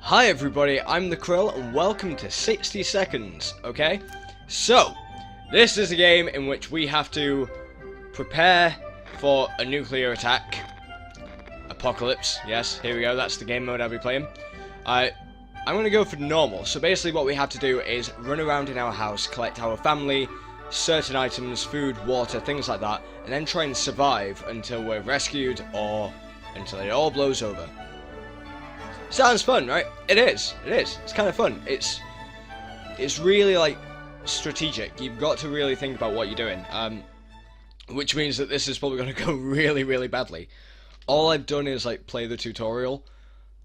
Hi everybody, I'm the Krill and welcome to 60 Seconds, okay? So, this is a game in which we have to prepare for a nuclear attack. Apocalypse, yes, here we go, that's the game mode I'll be playing. I'm going to go for normal, so basically what we have to do is run around in our house, collect our family, certain items, food, water, things like that, and then try and survive until we're rescued or until it all blows over. Sounds fun, right? It is. It's kind of fun. It's really like strategic. You've got to really think about what you're doing. Which means that this is probably going to go really, really badly. All I've done is like play the tutorial.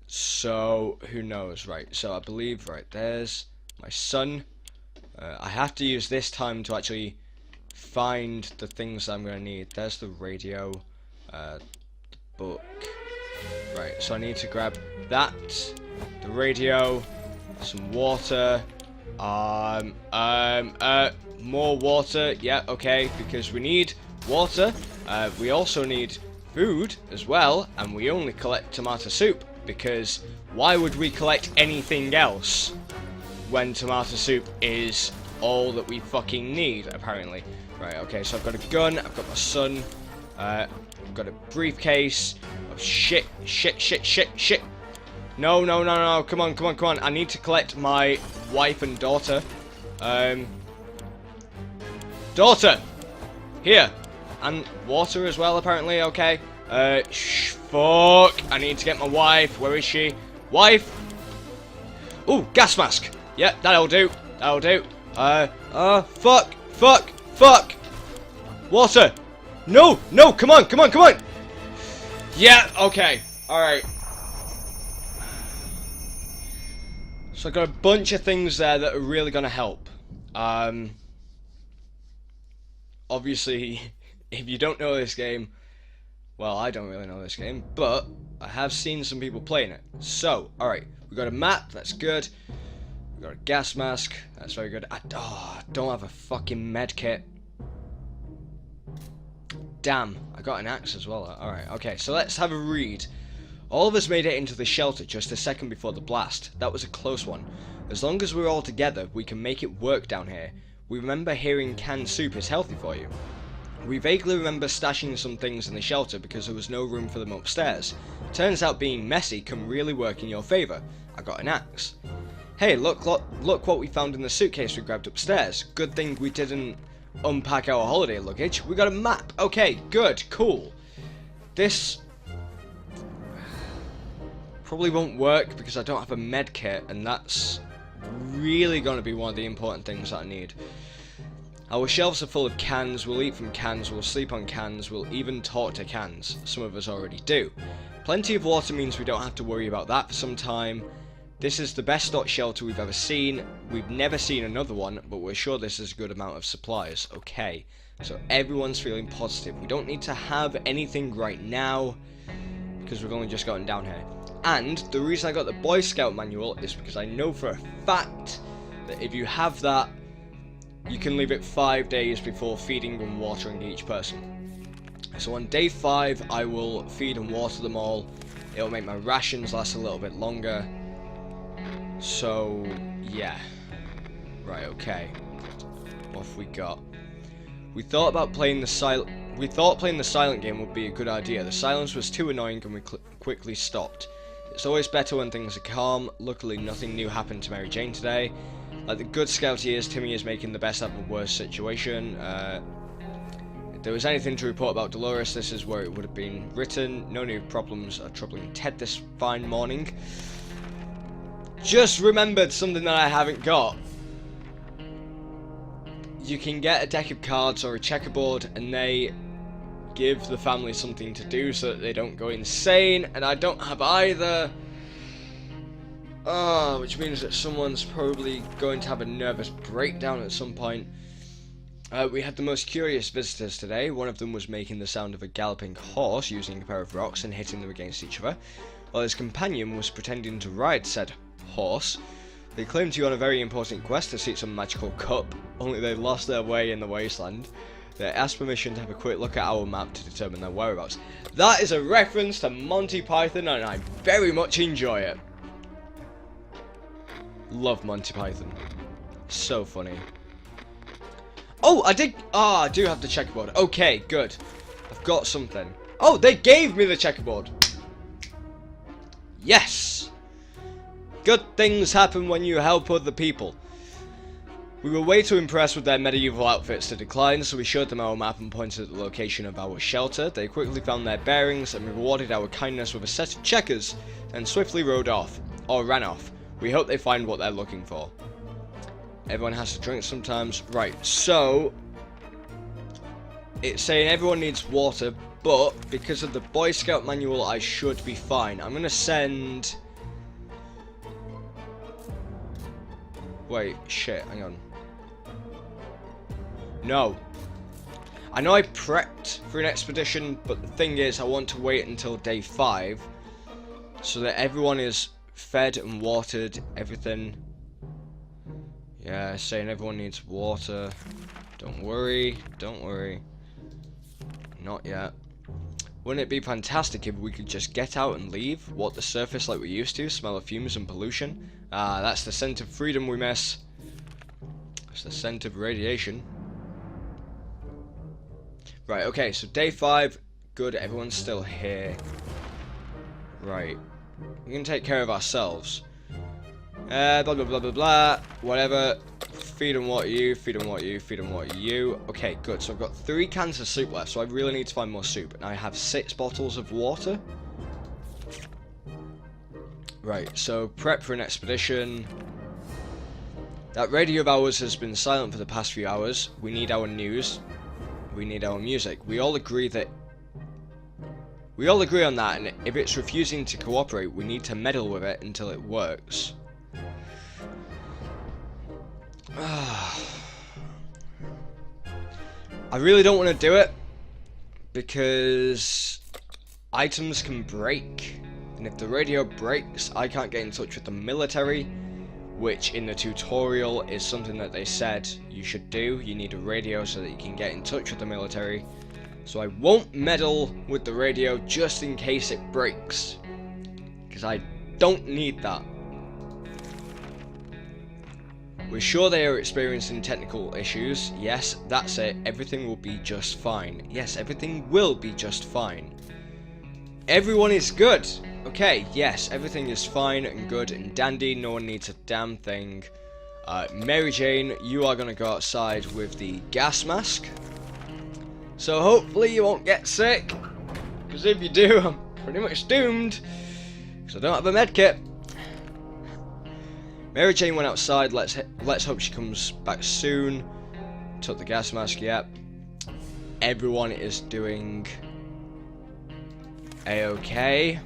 So who knows, right? So I believe there's my son. I have to use this time to actually find the things I'm going to need. There's the radio, the book. Right, so I need to grab that, the radio, some water, more water, yeah, okay, because we need water, we also need food as well, and we only collect tomato soup, because why would we collect anything else when tomato soup is all that we fucking need, apparently. Right, okay, so I've got a gun, I've got my son, I've got a briefcase of shit. No, come on. I need to collect my wife and daughter. Daughter! Here! And water as well, apparently, okay. Fuck! I need to get my wife. Where is she? Wife! Ooh, gas mask! Yeah, that'll do. Fuck! Water! No! Come on! Yeah, okay. Alright. So I've got a bunch of things there that are really going to help. Obviously, if you don't know this game, well, I don't really know this game, but I have seen some people playing it. So, alright, we've got a map, that's good. We've got a gas mask, that's very good. I don't have a fucking med kit. Damn, I got an axe as well. Alright, okay, so let's have a read. All of us made it into the shelter just a second before the blast. That was a close one. As long as we're all together, we can make it work down here. We remember hearing canned soup is healthy for you. We vaguely remember stashing some things in the shelter because there was no room for them upstairs. Turns out being messy can really work in your favour. I got an axe. Hey, look what we found in the suitcase we grabbed upstairs. Good thing we didn't unpack our holiday luggage. We got a map. Okay, good, cool. This probably won't work because I don't have a med kit, and that's really going to be one of the important things that I need. Our shelves are full of cans. We'll eat from cans, we'll sleep on cans, we'll even talk to cans. Some of us already do. Plenty of water means we don't have to worry about that for some time. This is the best stocked shelter we've ever seen. We've never seen another one, but we're sure this is a good amount of supplies. Okay, so everyone's feeling positive. We don't need to have anything right now because we've only just gotten down here. And the reason I got the Boy Scout manual is because I know for a fact that if you have that, you can leave it 5 days before feeding and watering each person. So on day 5, I will feed and water them all. It'll make my rations last a little bit longer. So, yeah. Right, okay. What have we got? We thought playing the silent game would be a good idea. The silence was too annoying and we quickly stopped. It's always better when things are calm. Luckily, nothing new happened to Mary Jane today. Like the good scout he is, Timmy is making the best out of a worse situation. If there was anything to report about Dolores, this is where it would have been written. No new problems are troubling Ted this fine morning. Just remembered something that I haven't got. You can get a deck of cards or a checkerboard, and they give the family something to do so that they don't go insane, and I don't have either. Which means that someone's probably going to have a nervous breakdown at some point. We had the most curious visitors today. One of them was making the sound of a galloping horse using a pair of rocks and hitting them against each other, while his companion was pretending to ride said horse. They claimed to be on a very important quest to seek some magical cup, only they lost their way in the wasteland. They asked permission to have a quick look at our map to determine their whereabouts. That is a reference to Monty Python, and I very much enjoy it. Love Monty Python. So funny. Oh, I did. Ah, I do have the checkerboard. Okay, good. I've got something. Oh, they gave me the checkerboard. Yes. Good things happen when you help other people. We were way too impressed with their medieval outfits to decline, so we showed them our map and pointed at the location of our shelter. They quickly found their bearings and rewarded our kindness with a set of checkers, and swiftly rode off, or ran off. We hope they find what they're looking for. Everyone has to drink sometimes. Right, so it's saying everyone needs water, but because of the Boy Scout manual, I should be fine. I'm gonna send... Wait, shit, hang on. No. I know I prepped for an expedition, but the thing is, I want to wait until day 5 so that everyone is fed and watered, everything. Yeah, saying everyone needs water. Don't worry, don't worry. Not yet. Wouldn't it be fantastic if we could just get out and leave? Walk the surface like we used to, smell of fumes and pollution? Ah, that's the scent of freedom we miss. It's the scent of radiation. Right, okay, so day 5. Good, everyone's still here. Right. We can take care of ourselves. Blah, blah, blah, blah, blah. Whatever. Feed and water you, feed and water you, feed and water you. Okay, good. So I've got 3 cans of soup left, so I really need to find more soup. And I have 6 bottles of water. Right, so prep for an expedition. That radio of ours has been silent for the past few hours. We need our news. We need our music. We all agree on that, and if it's refusing to cooperate, we need to meddle with it until it works. I really don't want to do it because items can break, and if the radio breaks, I can't get in touch with the military, which in the tutorial is something that they said you should do. You need a radio so that you can get in touch with the military. So I won't meddle with the radio just in case it breaks, because I don't need that. We're sure they are experiencing technical issues. Yes, that's it. Everything will be just fine. Yes, everything will be just fine. Everyone is good. Okay, yes, everything is fine and good and dandy. No one needs a damn thing. Mary Jane, you are going to go outside with the gas mask. So hopefully you won't get sick. Because if you do, I'm pretty much doomed. Because I don't have a med kit. Mary Jane went outside. Let's hope she comes back soon. Took the gas mask, yep. Everyone is doing a-okay.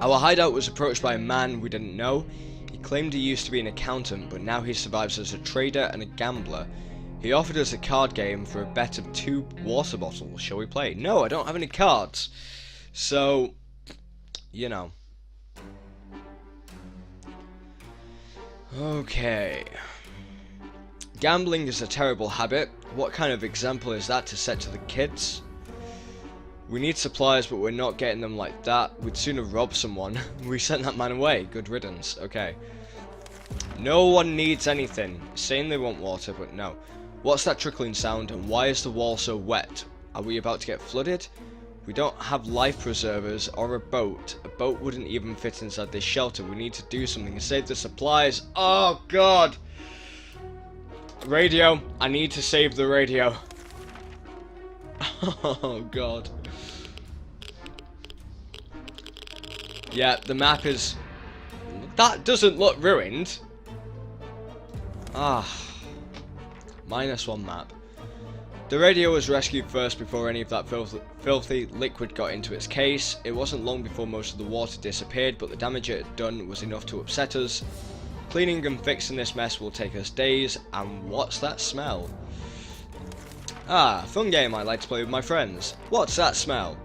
Our hideout was approached by a man we didn't know. He claimed he used to be an accountant, but now he survives as a trader and a gambler. He offered us a card game for a bet of 2 water bottles. Shall we play? No, I don't have any cards. So, you know. Okay. Gambling is a terrible habit. What kind of example is that to set to the kids? We need supplies, but we're not getting them like that. We'd sooner rob someone. We sent that man away. Good riddance. Okay. No one needs anything. Saying they want water, but no. What's that trickling sound, and why is the wall so wet? Are we about to get flooded? We don't have life preservers or a boat. A boat wouldn't even fit inside this shelter. We need to do something to save the supplies. Oh, God. Radio. I need to save the radio. Oh, God. Yeah, the map is... That doesn't look ruined. Ah. -1 map. The radio was rescued first before any of that filthy liquid got into its case. It wasn't long before most of the water disappeared, but the damage it had done was enough to upset us. Cleaning and fixing this mess will take us days, and what's that smell? Ah, fun game I like to play with my friends. What's that smell?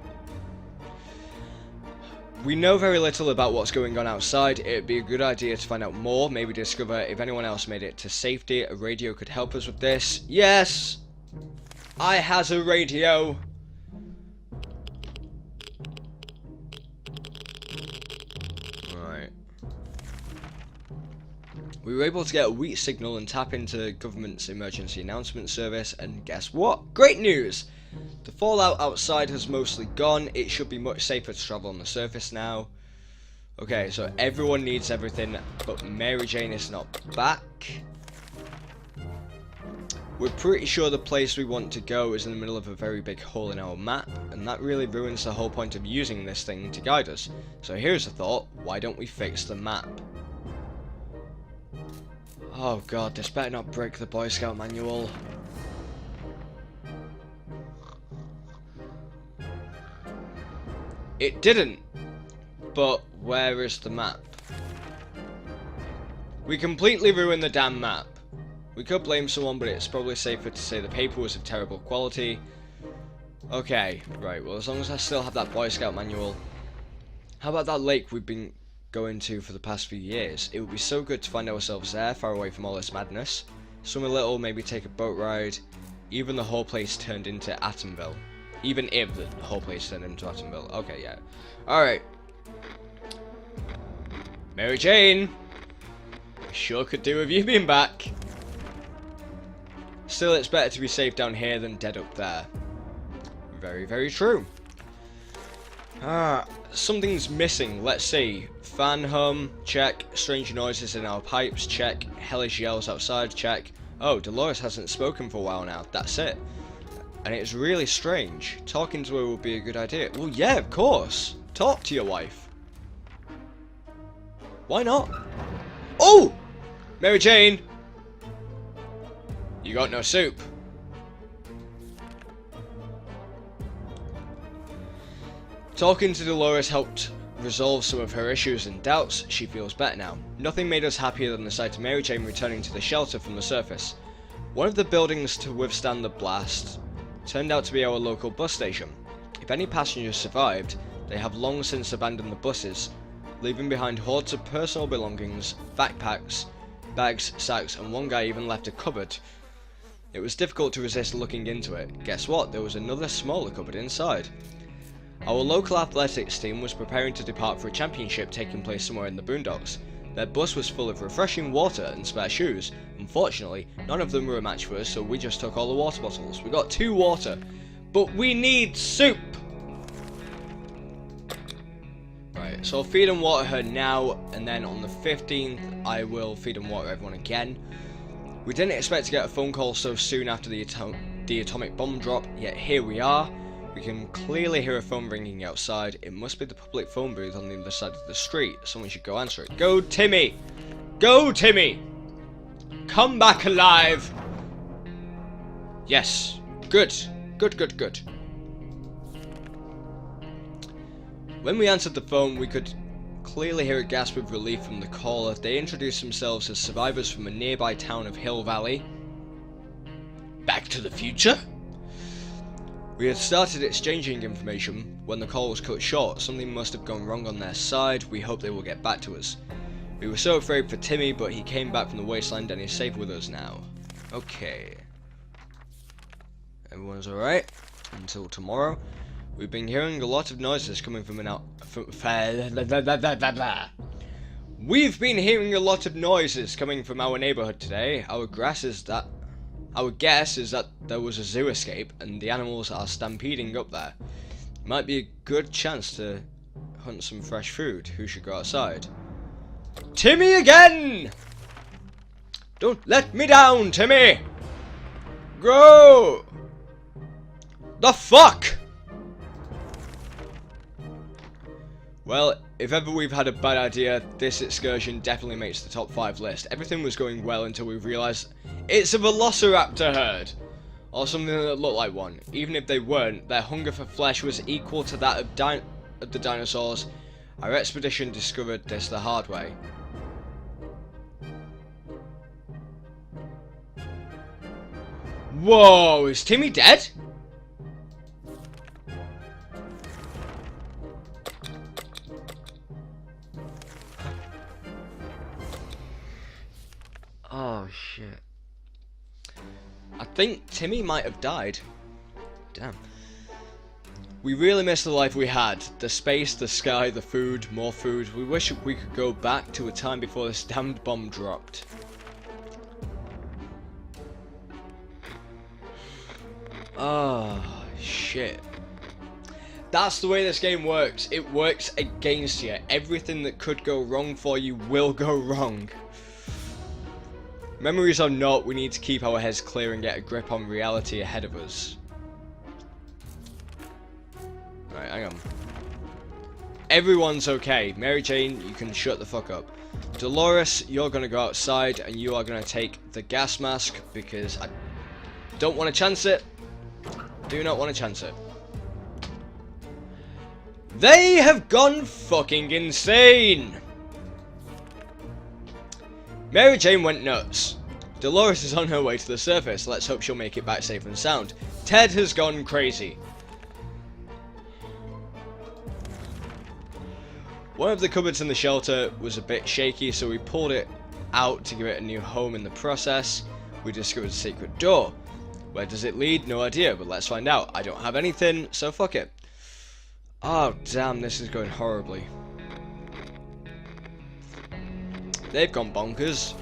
We know very little about what's going on outside. It'd be a good idea to find out more, maybe discover if anyone else made it to safety. A radio could help us with this. Yes! I has a radio. Right. We were able to get a weak signal and tap into the government's emergency announcement service, and guess what? Great news! The fallout outside has mostly gone. It should be much safer to travel on the surface now. Okay, so everyone needs everything, but Mary Jane is not back. We're pretty sure the place we want to go is in the middle of a very big hole in our map, and that really ruins the whole point of using this thing to guide us. So here's a thought, why don't we fix the map? Oh god, this better not break the Boy Scout manual. It didn't! But where is the map? We completely ruined the damn map. We could blame someone, but it's probably safer to say the paper was of terrible quality. Okay, right, well as long as I still have that Boy Scout manual. How about that lake we've been going to for the past few years? It would be so good to find ourselves there, far away from all this madness. Swim a little, maybe take a boat ride. Even the whole place turned into Atomville. Even if the whole place turned into Atomville. Okay, yeah. Alright. Mary Jane! Sure could do with you being back. Still, it's better to be safe down here than dead up there. Very, very true. Something's missing. Let's see. Fan hum, check. Strange noises in our pipes, check. Hellish yells outside, check. Oh, Dolores hasn't spoken for a while now. That's it. And it's really strange. Talking to her would be a good idea. Well, yeah, of course. Talk to your wife. Why not? Oh! Mary Jane! You got no soup. Talking to Dolores helped resolve some of her issues and doubts. She feels better now. Nothing made us happier than the sight of Mary Jane returning to the shelter from the surface. One of the buildings to withstand the blast turned out to be our local bus station. If any passengers survived, they have long since abandoned the buses, leaving behind hordes of personal belongings, backpacks, bags, sacks, and one guy even left a cupboard. It was difficult to resist looking into it. Guess what? There was another smaller cupboard inside. Our local athletics team was preparing to depart for a championship taking place somewhere in the boondocks. Their bus was full of refreshing water and spare shoes. Unfortunately, none of them were a match for us, so we just took all the water bottles. We got 2 water, but we need soup! Right, so I'll feed and water her now, and then on the 15th, I will feed and water everyone again. We didn't expect to get a phone call so soon after the atomic bomb drop, yet here we are. We can clearly hear a phone ringing outside. It must be the public phone booth on the other side of the street. Someone should go answer it. Go, Timmy! Go, Timmy! Come back alive! Yes. Good. Good, good, good. When we answered the phone, we could clearly hear a gasp of relief from the caller. They introduced themselves as survivors from a nearby town of Hill Valley. Back to the future? We had started exchanging information when the call was cut short. Something must have gone wrong on their side. We hope they will get back to us. We were so afraid for Timmy, but he came back from the wasteland and is safe with us now. Okay. Everyone's alright. Until tomorrow. We've been hearing a lot of noises coming from an We've been hearing a lot of noises coming from our neighborhood today. Our guess is that there was a zoo escape and the animals are stampeding up there. Might be a good chance to hunt some fresh food. Who should go outside? Timmy again! Don't let me down, Timmy! Grow! The fuck? Well, if ever we've had a bad idea, this excursion definitely makes the top 5 list. Everything was going well until we realised it's a velociraptor herd! Or something that looked like one. Even if they weren't, their hunger for flesh was equal to that of the dinosaurs. Our expedition discovered this the hard way. Whoa, is Timmy dead? Oh shit. I think Timmy might have died. Damn. We really miss the life we had. The space, the sky, the food, more food. We wish we could go back to a time before this damned bomb dropped. Oh, shit. That's the way this game works. It works against you. Everything that could go wrong for you will go wrong. Memories or not, we need to keep our heads clear and get a grip on reality ahead of us. Right, hang on. Everyone's okay. Mary Jane, you can shut the fuck up. Dolores, you're gonna go outside and you are gonna take the gas mask because I don't want to chance it. Do not want to chance it. They have gone fucking insane! Mary Jane went nuts. Dolores is on her way to the surface. Let's hope she'll make it back safe and sound. Ted has gone crazy. One of the cupboards in the shelter was a bit shaky, so we pulled it out to give it a new home in the process. We discovered a secret door. Where does it lead? No idea, but let's find out. I don't have anything, so fuck it. Oh, damn, this is going horribly. They've gone bonkers.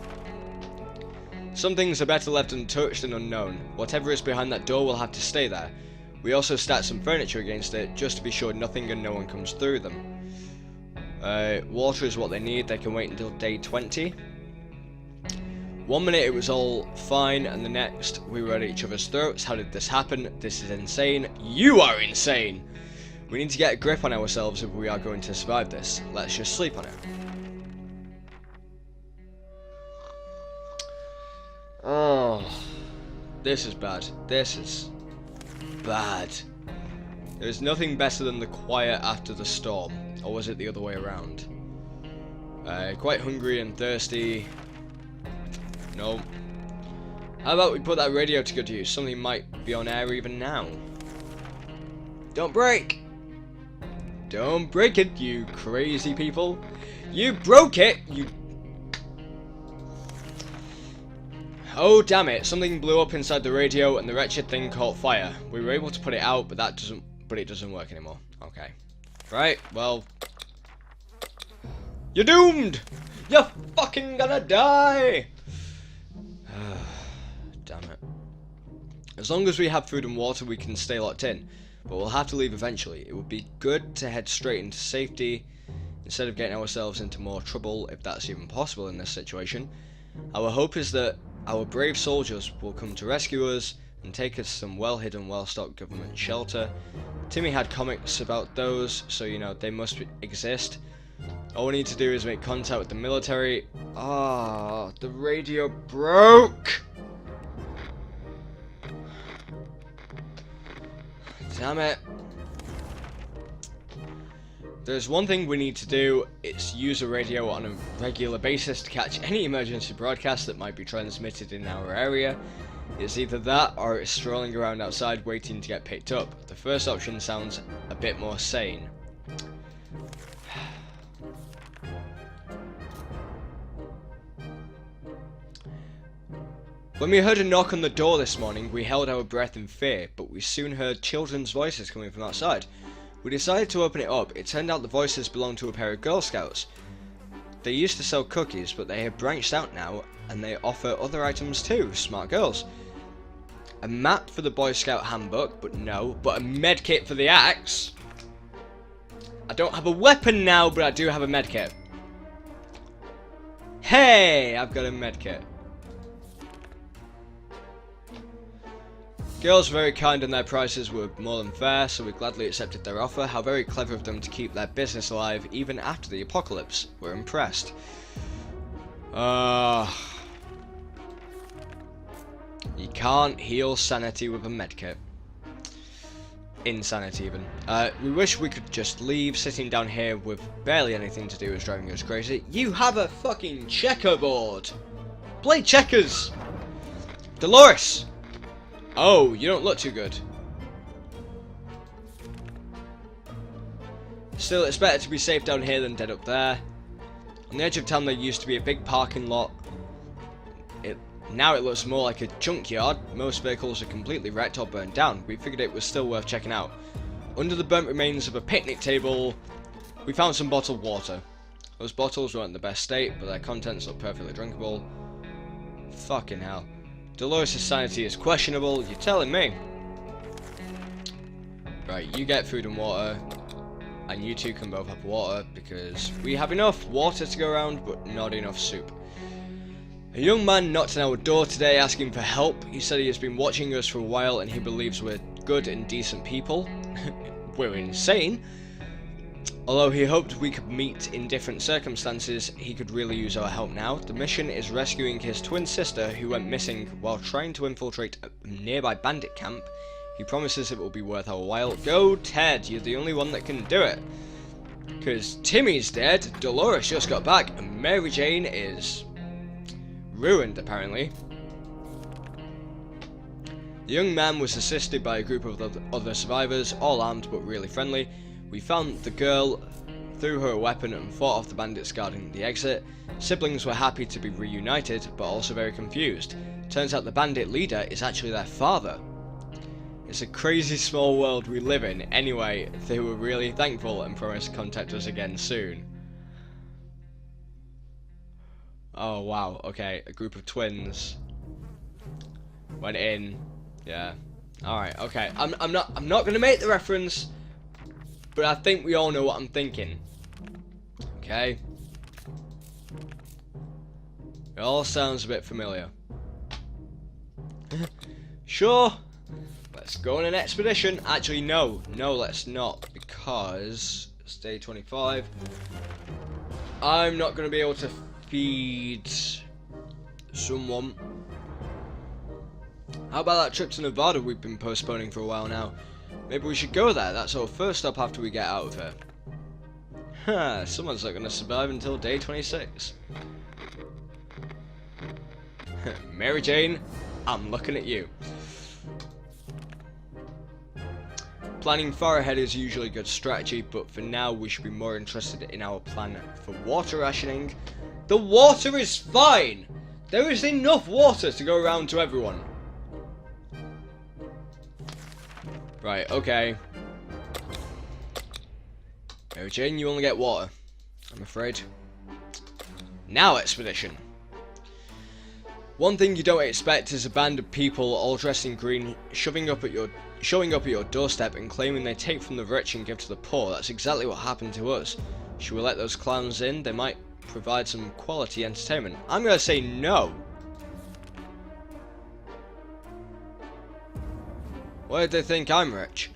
Some things are better left untouched and unknown. Whatever is behind that door will have to stay there. We also stacked some furniture against it, just to be sure nothing and no one comes through them. Water is what they need. They can wait until day 20. 1 minute it was all fine, and the next we were at each other's throats. How did this happen? This is insane. You are insane! We need to get a grip on ourselves if we are going to survive this. Let's just sleep on it. Oh, this is bad. This is bad. There is nothing better than the quiet after the storm. Or was it the other way around? Quite hungry and thirsty. No. How about we put that radio to good use? Something might be on air even now. Don't break! Don't break it, you crazy people. You broke it, you... Oh, damn it. Something blew up inside the radio and the wretched thing caught fire. We were able to put it out, but it doesn't work anymore. Okay. Right, well... You're doomed! You're fucking gonna die! Damn it. As long as we have food and water, we can stay locked in. But we'll have to leave eventually. It would be good to head straight into safety instead of getting ourselves into more trouble, if that's even possible in this situation. Our hope is that our brave soldiers will come to rescue us and take us to some well-hidden, well-stocked government shelter. Timmy had comics about those, so you know, they must exist. All we need to do is make contact with the military. Ah, the radio broke! Damn it. There's one thing we need to do, it's use a radio on a regular basis to catch any emergency broadcast that might be transmitted in our area. It's either that or it's strolling around outside waiting to get picked up. The first option sounds a bit more sane. When we heard a knock on the door this morning, we held our breath in fear, but we soon heard children's voices coming from outside. We decided to open it up. It turned out the voices belonged to a pair of Girl Scouts. They used to sell cookies, but they have branched out now, and they offer other items too. Smart girls. A map for the Boy Scout handbook, but no. But a medkit for the axe. I don't have a weapon now, but I do have a medkit. Hey, I've got a medkit. Girls were very kind and their prices were more than fair, so we gladly accepted their offer. How very clever of them to keep their business alive even after the apocalypse. We're impressed. You can't heal sanity with a medkit. Insanity even. We wish we could just leave. Sitting down here with barely anything to do is driving us crazy. You have a fucking checkerboard! Play checkers! Dolores! Oh, you don't look too good. Still, it's better to be safe down here than dead up there. On the edge of town there used to be a big parking lot. Now it looks more like a junkyard. Most vehicles are completely wrecked or burned down. We figured it was still worth checking out. Under the burnt remains of a picnic table, we found some bottled water. Those bottles weren't in the best state, but their contents look perfectly drinkable. Fucking hell. Dolores' sanity is questionable, you're telling me. Right, you get food and water, and you two can both have water, because we have enough water to go around, but not enough soup. A young man knocked on our door today asking for help. He said he has been watching us for a while and he believes we're good and decent people. We're insane. Although he hoped we could meet in different circumstances, he could really use our help now. The mission is rescuing his twin sister who went missing while trying to infiltrate a nearby bandit camp. He promises it will be worth our while. Go Ted, you're the only one that can do it. Because Timmy's dead, Dolores just got back, and Mary Jane is ruined apparently. The young man was assisted by a group of other survivors, all armed but really friendly. We found the girl, threw her a weapon and fought off the bandits guarding the exit. Siblings were happy to be reunited, but also very confused. Turns out the bandit leader is actually their father. It's a crazy small world we live in. Anyway, they were really thankful and promised to contact us again soon. Oh wow, okay, a group of twins went in. Yeah. Alright, okay. I'm not gonna make the reference, but I think we all know what I'm thinking. Okay. It all sounds a bit familiar. Sure. Let's go on an expedition. Actually, no, let's not, because it's day 25. I'm not going to be able to feed someone. How about that trip to Nevada we've been postponing for a while now? Maybe we should go there. That's our first stop after we get out of here. Ha, someone's not going to survive until day 26. Mary Jane, I'm looking at you. Planning far ahead is usually good strategy, but for now we should be more interested in our plan for water rationing. The water is fine! There is enough water to go around to everyone. Right, okay. Mary Jane, you only get water, I'm afraid. Now expedition. One thing you don't expect is a band of people all dressed in green showing up at your doorstep and claiming they take from the rich and give to the poor. That's exactly what happened to us. Should we let those clowns in? They might provide some quality entertainment. I'm gonna say no. Why did they think I'm rich?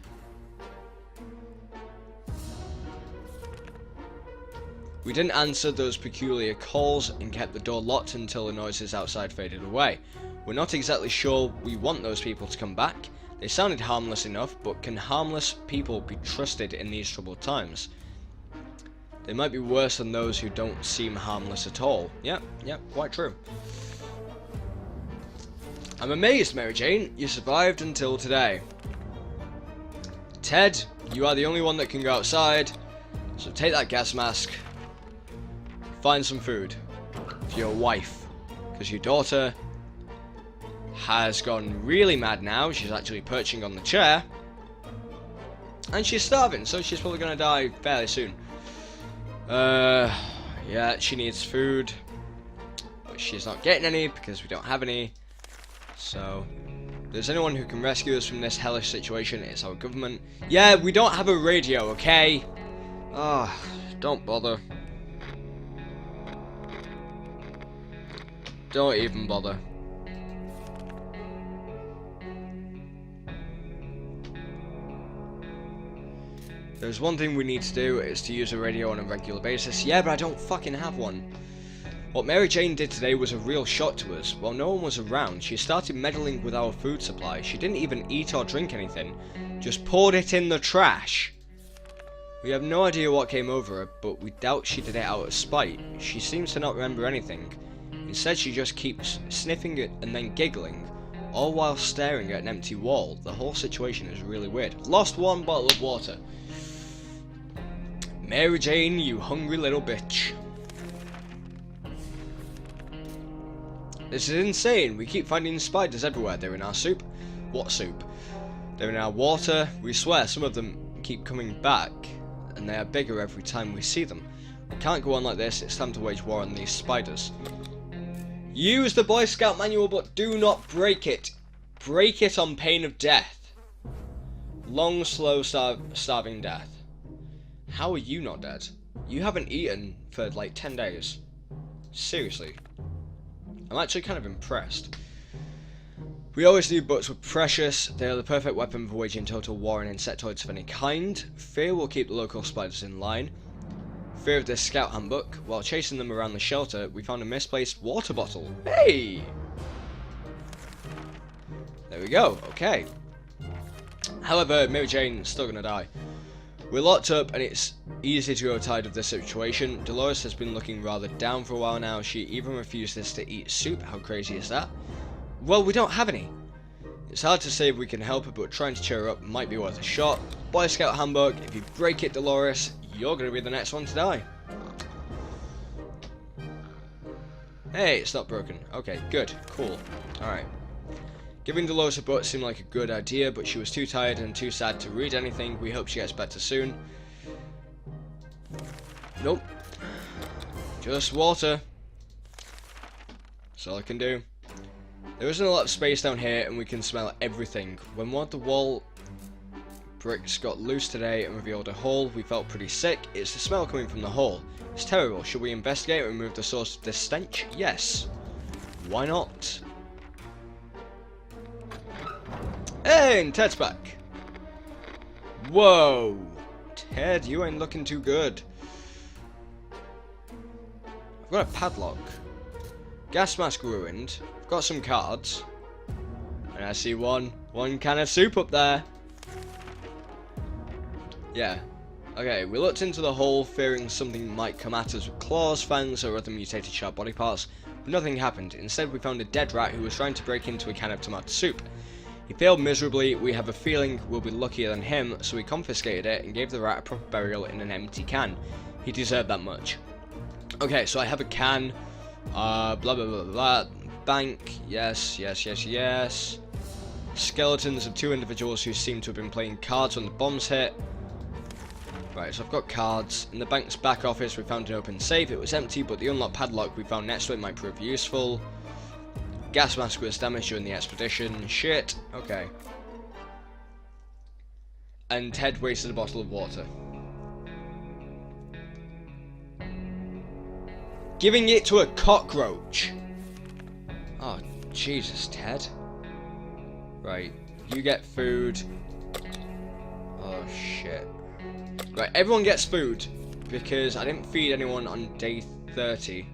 We didn't answer those peculiar calls and kept the door locked until the noises outside faded away. We're not exactly sure we want those people to come back. They sounded harmless enough, but can harmless people be trusted in these troubled times? They might be worse than those who don't seem harmless at all. Yep, quite true. I'm amazed, Mary Jane, you survived until today. Ted, you are the only one that can go outside, so take that gas mask. Find some food for your wife, because your daughter has gone really mad now. She's actually perching on the chair, and she's starving, so she's probably going to die fairly soon. Yeah, she needs food, but she's not getting any because we don't have any. So, if there's anyone who can rescue us from this hellish situation, it's our government. Yeah, we don't have a radio, okay? Ah, don't bother. Don't even bother. There's one thing we need to do, is to use a radio on a regular basis. Yeah, but I don't fucking have one. What Mary Jane did today was a real shock to us. While no one was around, she started meddling with our food supply. She didn't even eat or drink anything, just poured it in the trash. We have no idea what came over her, but we doubt she did it out of spite. She seems to not remember anything. Instead, she just keeps sniffing it and then giggling, all while staring at an empty wall. The whole situation is really weird. Lost one bottle of water. Mary Jane, you hungry little bitch. This is insane. We keep finding spiders everywhere. They're in our soup. What soup? They're in our water. We swear some of them keep coming back, and they are bigger every time we see them. We can't go on like this. It's time to wage war on these spiders. Use the Boy Scout manual, but do not break it. Break it on pain of death. Long, slow, starving death. How are you not dead? You haven't eaten for like 10 days. Seriously. I'm actually kind of impressed. We always knew butts were precious. They are the perfect weapon for waging total war on insectoids of any kind. Fear will keep the local spiders in line. Fear of this scout handbook. While chasing them around the shelter, we found a misplaced water bottle. Hey! There we go. Okay. However, Mary Jane's still gonna die. We're locked up and it's easy to grow tired of this situation. Dolores has been looking rather down for a while now. She even refuses to eat soup. How crazy is that? Well, we don't have any. It's hard to say if we can help her, but trying to cheer her up might be worth a shot. Boy Scout handbook. If you break it, Dolores, you're going to be the next one to die. Hey, it's not broken. Okay, good. Cool. Alright. Giving Dolores a butt seemed like a good idea, but she was too tired and too sad to read anything. We hope she gets better soon. Nope. Just water. That's all I can do. There isn't a lot of space down here, and we can smell everything. When one of the wall bricks got loose today and revealed a hole, we felt pretty sick. It's the smell coming from the hole. It's terrible. Should we investigate and remove the source of this stench? Yes. Why not? Hey, and Ted's back. Whoa. Ted, you ain't looking too good. I've got a padlock. Gas mask ruined. I've got some cards. And I see one can of soup up there. Yeah. Okay, we looked into the hole, fearing something might come at us with claws, fangs, or other mutated sharp body parts, but nothing happened. Instead, we found a dead rat who was trying to break into a can of tomato soup. He failed miserably. We have a feeling we'll be luckier than him, so we confiscated it and gave the rat a proper burial in an empty can. He deserved that much. Okay, so I have a can. Blah blah blah blah. Bank. Yes, yes, yes, yes. Skeletons of 2 individuals who seem to have been playing cards when the bombs hit. Right, so I've got cards. In the bank's back office, we found an open safe. It was empty, but the unlocked padlock we found next to it might prove useful. Gas mask was damaged during the expedition. Shit. Okay. And Ted wasted a bottle of water. Giving it to a cockroach. Oh, Jesus, Ted. Right, you get food. Oh, shit. Right, everyone gets food, because I didn't feed anyone on day 30.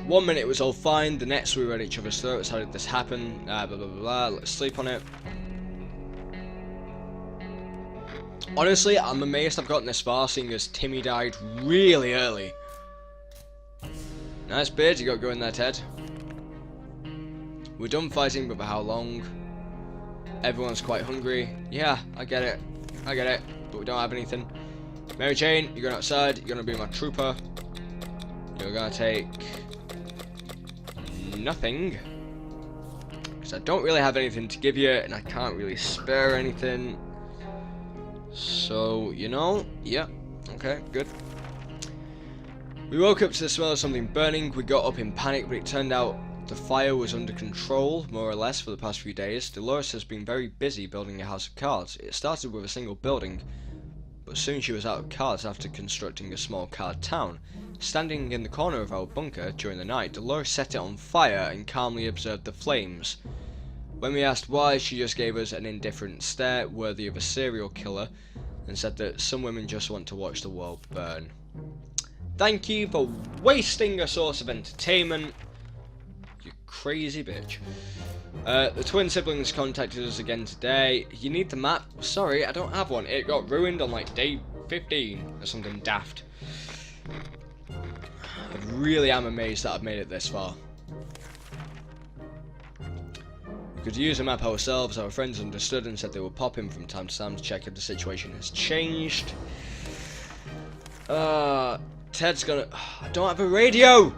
1 minute it was all fine, the next we were at each other's throats. How did this happen? Blah, blah, blah, blah. Let's sleep on it. Honestly, I'm amazed I've gotten this far, seeing as Timmy died really early. Nice beard you got going there, Ted. We're done fighting, but for how long? Everyone's quite hungry. Yeah, I get it. I get it. But we don't have anything. Mary Jane, you're going outside. You're going to be my trooper. You're going to take nothing. Because I don't really have anything to give you, and I can't really spare anything. So, you know, yeah. Okay, good. We woke up to the smell of something burning. We got up in panic, but it turned out the fire was under control, more or less, for the past few days. Dolores has been very busy building a house of cards. It started with a single building, but soon she was out of cards after constructing a small card town. Standing in the corner of our bunker during the night, Dolores set it on fire and calmly observed the flames. When we asked why, she just gave us an indifferent stare worthy of a serial killer and said that some women just want to watch the world burn. Thank you for wasting a source of entertainment. You crazy bitch. The twin siblings contacted us again today. You need the map? Sorry, I don't have one. It got ruined on like day 15 or something daft. I really am amazed that I've made it this far. We could use a map ourselves. Our friends understood and said they would pop in from time to time to check if the situation has changed. Ted's gonna... I don't have a radio!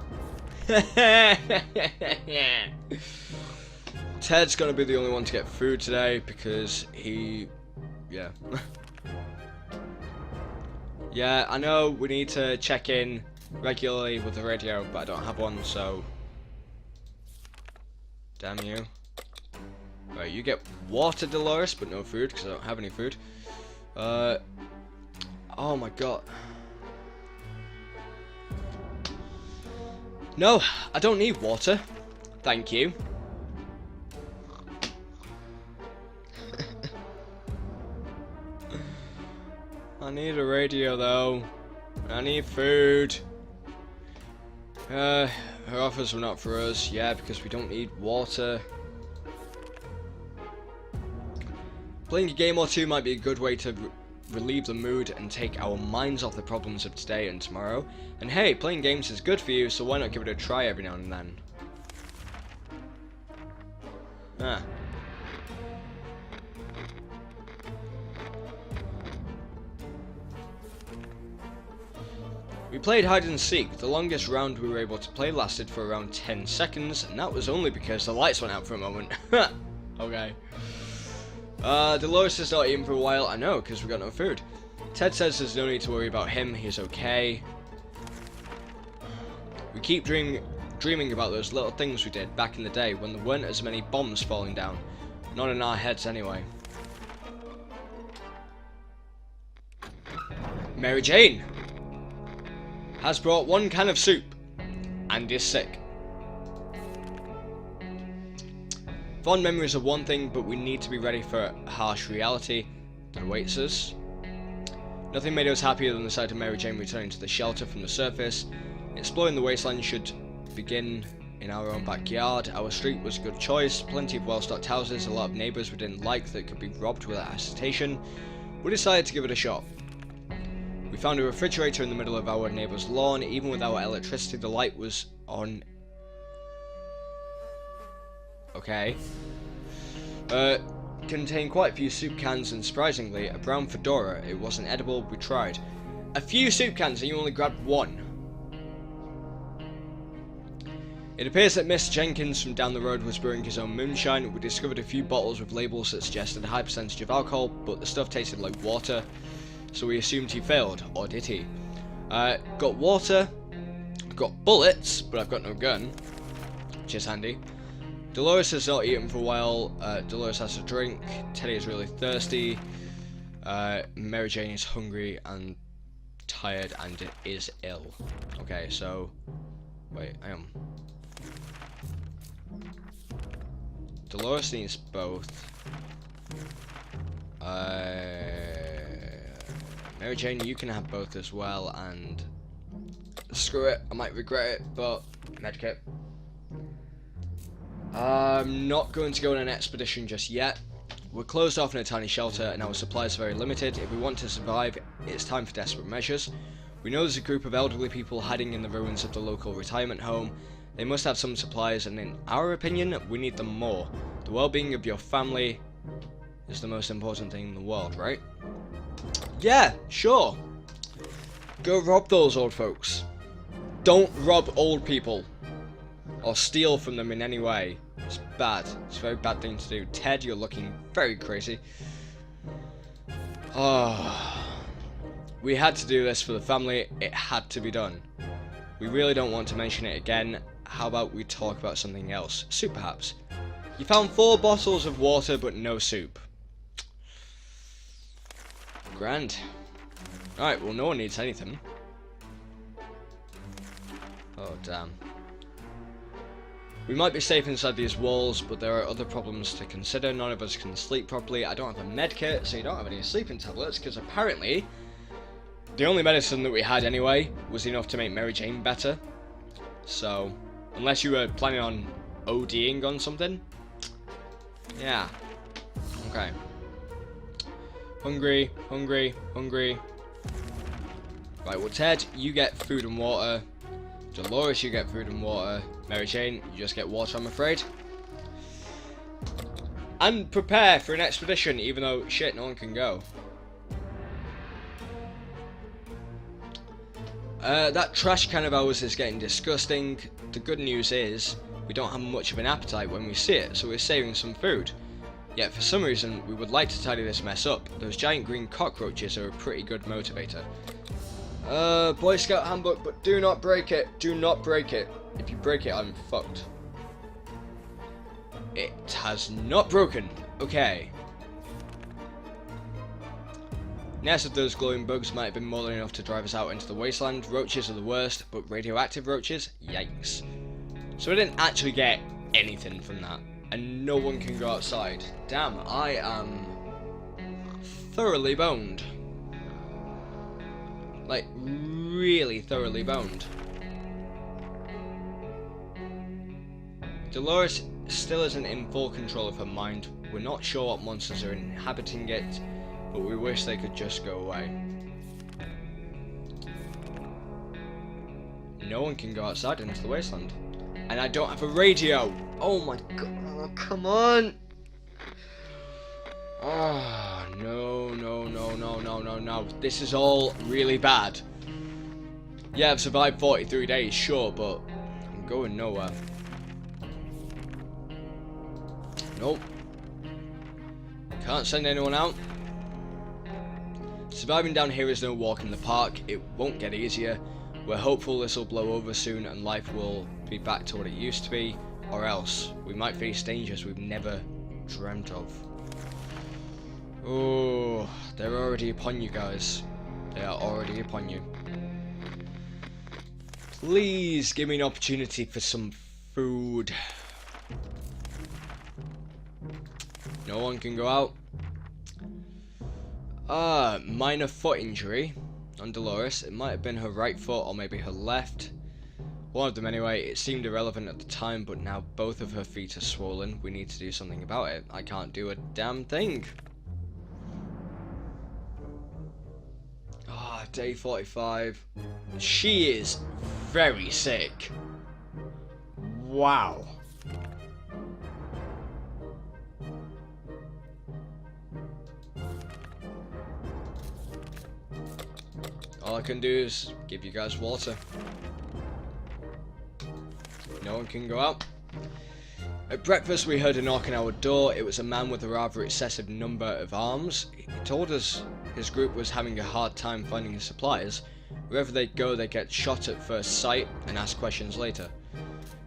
Ted's gonna be the only one to get food today because he... yeah. Yeah, I know we need to check in regularly with the radio, but I don't have one, so... damn you. Right, you get water, Dolores, but no food, because I don't have any food. Oh my god. No, I don't need water. Thank you. I need a radio though. I need food. Her offers were not for us. Yeah, because we don't need water. Playing a game or two might be a good way to relieve the mood and take our minds off the problems of today and tomorrow. And hey, playing games is good for you, so why not give it a try every now and then? Ah. We played hide and seek. The longest round we were able to play lasted for around 10 seconds, and that was only because the lights went out for a moment. Okay. Dolores has not eaten for a while. I know, because we got no food. Ted says there's no need to worry about him. He's okay. We keep dreaming about those little things we did back in the day when there weren't as many bombs falling down. Not in our heads, anyway. Mary Jane has brought 1 can of soup and is sick. Fond memories are one thing, but we need to be ready for harsh reality that awaits us. Nothing made us happier than the sight of Mary Jane returning to the shelter from the surface. Exploring the wasteland should begin in our own backyard. Our street was a good choice, plenty of well-stocked houses, a lot of neighbours we didn't like that could be robbed without hesitation. We decided to give it a shot. We found a refrigerator in the middle of our neighbour's lawn. Even without electricity, the light was on. Okay. Contained quite a few soup cans and, surprisingly, a brown fedora. It wasn't edible. We tried. A few soup cans and you only grabbed 1. It appears that Mr. Jenkins from down the road was brewing his own moonshine. We discovered a few bottles with labels that suggested a high percentage of alcohol, but the stuff tasted like water, so we assumed he failed, or did he? Got water, got bullets, but I've got no gun, which is handy. Dolores has not eaten for a while. Dolores has a drink. Teddy is really thirsty. Mary Jane is hungry and tired and is ill. Okay, so wait, I am. Dolores needs both. Mary Jane, you can have both as well, and screw it, I might regret it, but medkit. I'm not going to go on an expedition just yet. We're closed off in a tiny shelter and our supplies are very limited. If we want to survive, it's time for desperate measures. We know there's a group of elderly people hiding in the ruins of the local retirement home. They must have some supplies, and in our opinion, we need them more. The well-being of your family is the most important thing in the world, right? Yeah, sure. Go rob those old folks. Don't rob old people or steal from them in any way. It's bad. It's a very bad thing to do. Ted, you're looking very crazy. Oh, we had to do this for the family. It had to be done. We really don't want to mention it again. How about we talk about something else? Soup, perhaps. You found 4 bottles of water, but no soup. Grand. Alright, well, no one needs anything. Oh, damn. We might be safe inside these walls, but there are other problems to consider. None of us can sleep properly. I don't have a med kit, so you don't have any sleeping tablets, because apparently the only medicine that we had anyway was enough to make Mary Jane better. So, unless you were planning on ODing on something. Yeah. Okay. Hungry, hungry, hungry. Right, well, Ted, you get food and water. Dolores, you get food and water. Mary Jane, you just get water, I'm afraid. And prepare for an expedition, even though, shit, no one can go. That trash can of ours is getting disgusting. The good news is, we don't have much of an appetite when we see it, so we're saving some food. Yet for some reason, we would like to tidy this mess up. Those giant green cockroaches are a pretty good motivator. Boy Scout handbook, but do not break it. Do not break it. If you break it, I'm fucked. It has not broken. Okay. Nests of those glowing bugs might have been more than enough to drive us out into the wasteland. Roaches are the worst, but radioactive roaches? Yikes. So I didn't actually get anything from that. And no one can go outside. Damn, I am thoroughly boned. Like, really thoroughly boned. Dolores still isn't in full control of her mind. We're not sure what monsters are inhabiting it, but we wish they could just go away. No one can go outside into the wasteland. And I don't have a radio! Oh my god, oh, come on! Ah, oh, no. This is all really bad. Yeah, I've survived 43 days, sure, but I'm going nowhere. Nope. Can't send anyone out. Surviving down here is no walk in the park. It won't get easier. We're hopeful this will blow over soon and life will be back to what it used to be, or else we might face dangers we've never dreamt of. Oh, they're already upon you guys. They are already upon you. Please give me an opportunity for some food. No one can go out. Minor foot injury on Dolores. It might have been her right foot or maybe her left. One of them anyway. It seemed irrelevant at the time, but now both of her feet are swollen. We need to do something about it. I can't do a damn thing. Day 45. She is very sick. Wow. All I can do is give you guys water. No one can go out. At breakfast we heard a knock on our door. It was a man with a rather excessive number of arms. He told us his group was having a hard time finding supplies. Wherever they go they get shot at first sight and ask questions later.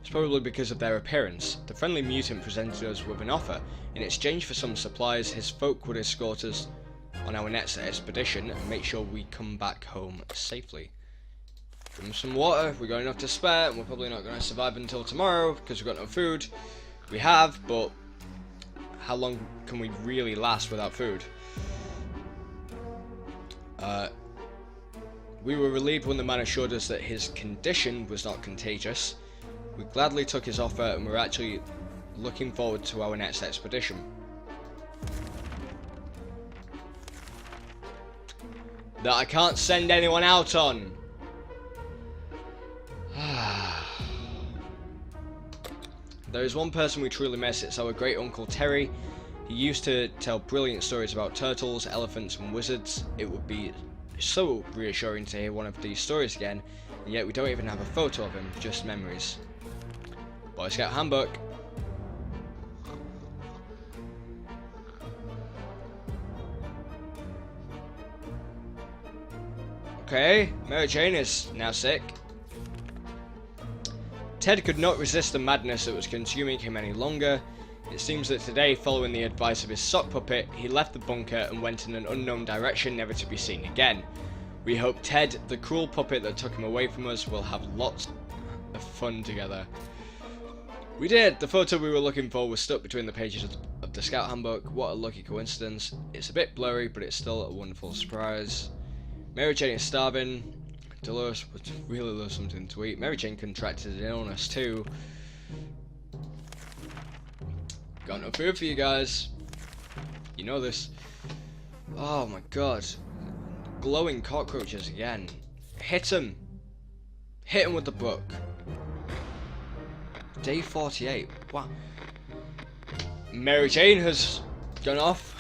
It's probably because of their appearance. The friendly mutant presented us with an offer. In exchange for some supplies, his folk would escort us on our next expedition and make sure we come back home safely. Give him some water. We got enough to spare, and we're probably not going to survive until tomorrow because we've got no food. We have, but how long can we really last without food? We were relieved when the man assured us that his condition was not contagious. We gladly took his offer and we're actually looking forward to our next expedition. That I can't send anyone out on. There is one person we truly miss. It's our great uncle Terry. He used to tell brilliant stories about turtles, elephants and wizards. It would be so reassuring to hear one of these stories again, and yet we don't even have a photo of him, just memories. Boy Scout handbook. Okay, Mary Jane is now sick. Ted could not resist the madness that was consuming him any longer. It seems that today, following the advice of his sock puppet, he left the bunker and went in an unknown direction, never to be seen again. We hope Ted, the cruel puppet that took him away from us, will have lots of fun together. We did! The photo we were looking for was stuck between the pages of the Scout Handbook. What a lucky coincidence. It's a bit blurry, but it's still a wonderful surprise. Mary Jane is starving. Dolores would really love something to eat. Mary Jane contracted an illness too. Got no food for you guys. You know this. Oh my god. Glowing cockroaches again. Hit him. Hit him with the book. Day 48. Wow. Mary Jane has gone off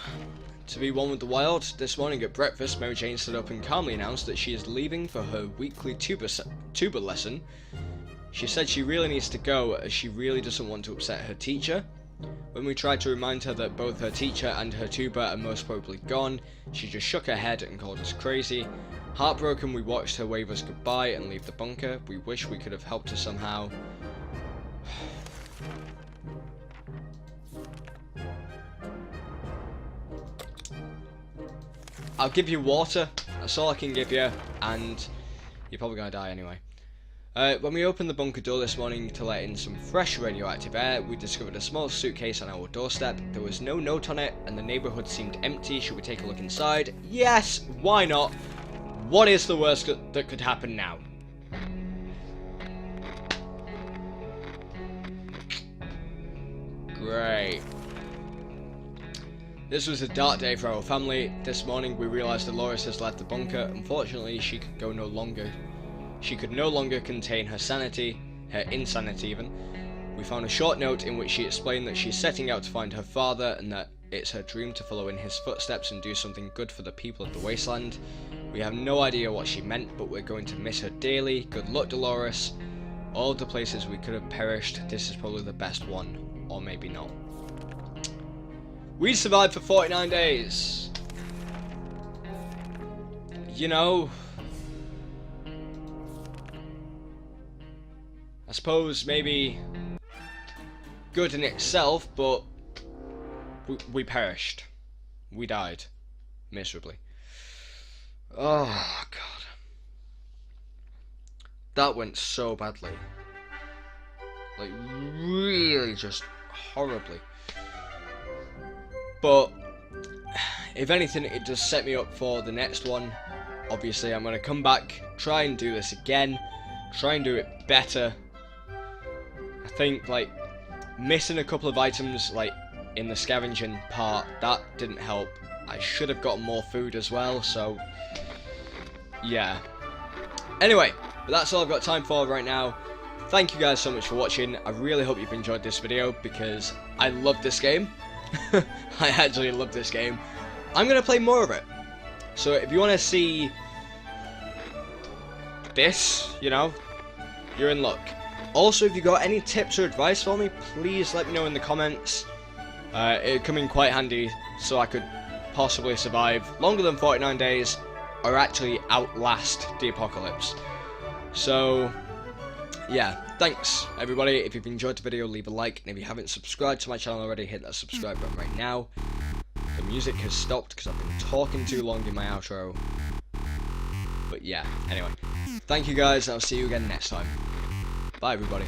to be one with the wild. This morning at breakfast, Mary Jane stood up and calmly announced that she is leaving for her weekly tuba lesson. She said she really needs to go as she really doesn't want to upset her teacher. When we tried to remind her that both her teacher and her tuber are most probably gone, she just shook her head and called us crazy. Heartbroken, we watched her wave us goodbye and leave the bunker. We wish we could have helped her somehow. I'll give you water, that's all I can give you, and you're probably gonna die anyway. When we opened the bunker door this morning to let in some fresh radioactive air, we discovered a small suitcase on our doorstep. There was no note on it, and the neighborhood seemed empty. Should we take a look inside? Yes, why not? What is the worst that could happen now? Great. This was a dark day for our family. This morning we realized Dolores has left the bunker. Unfortunately, she could no longer contain her sanity, her insanity even. We found a short note in which she explained that she's setting out to find her father and that it's her dream to follow in his footsteps and do something good for the people of the wasteland. We have no idea what she meant, but we're going to miss her dearly. Good luck, Dolores. All of the places we could have perished, this is probably the best one, or maybe not. We survived for 49 days. You know, I suppose maybe good in itself, but we perished. We died miserably. Oh god, that went so badly, like really just horribly. But if anything, it does set me up for the next one. Obviously I'm going to come back, try and do this again, try and do it better. I think like missing a couple of items like in the scavenging part, that didn't help. I should have gotten more food as well, so yeah. Anyway, but that's all I've got time for right now. Thank you guys so much for watching. I really hope you've enjoyed this video because I love this game. I actually love this game. I'm going to play more of it. So if you want to see this, you know, you're in luck. Also, if you got any tips or advice for me, please let me know in the comments. It'd come in quite handy so I could possibly survive longer than 49 days or actually outlast the apocalypse. So yeah, thanks everybody. If you've enjoyed the video, leave a like, and if you haven't subscribed to my channel already, hit that subscribe button right now. The music has stopped because I've been talking too long in my outro. But yeah, anyway, thank you guys, and I'll see you again next time. Bye everybody.